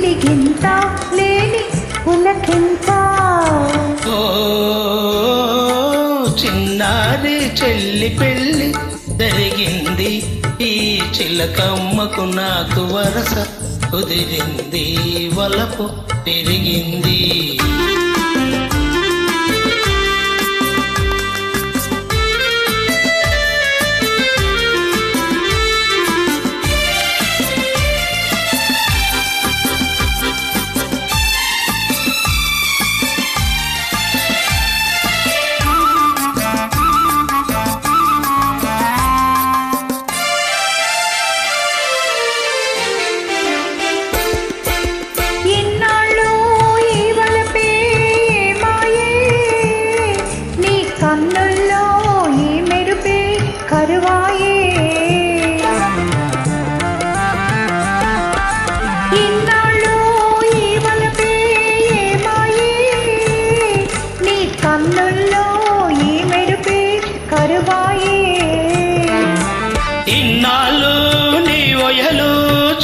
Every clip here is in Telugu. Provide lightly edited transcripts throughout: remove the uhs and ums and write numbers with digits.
గిలిగింత లేని పులకింత. ఓ చిన్నారి చెల్లి పెళ్ళి జరిగింది, ఈ చిలకమ్మకు నాకు వరస కుదిరింది, వలపు పెరిగింది. కన్నుల్లో ఈ మెరుపే కరువాయే, ఇన్నాళ్ళు ఈ వలపే మాయే, నీ కన్నుల్లో ఈ మెరుపే కరువాయే. ఇన్నాళ్ళు నీ ఒయలు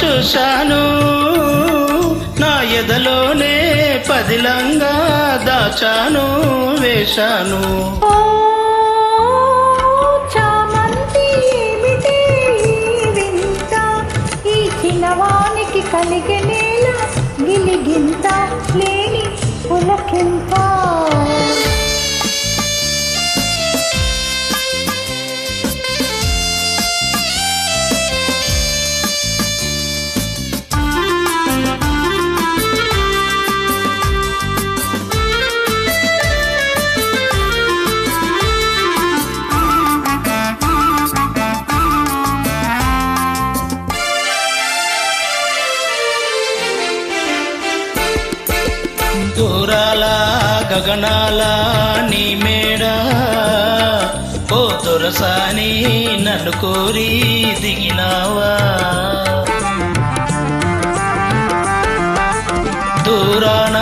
చూశాను, నా ఎదలోనే పదిలంగా దాచాను వేశాను. ఓ చామంతి ఏమిటే ఈ వింత, ఈ చిన్నవానికి కలిగే నేల గిలిగింత లేని పులకింత. దూరాల గగనాల నీ మేడ, ఓ దొరసాని నన్ను కోరి దిగినావా. దూరాన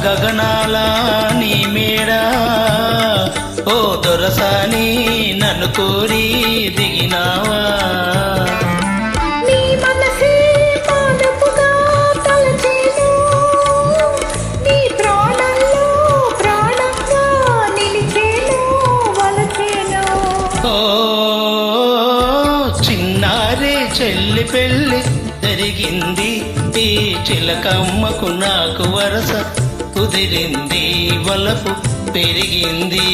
గగనాల నీ మేడ, ఓ దొరసాని నన్ను కోరి దిగినావా. చిన్నారి చెల్లి పెళ్ళి జరిగింది, ఈ చిలకమ్మకు నాకు వరస కుదిరింది, వలపు పెరిగింది.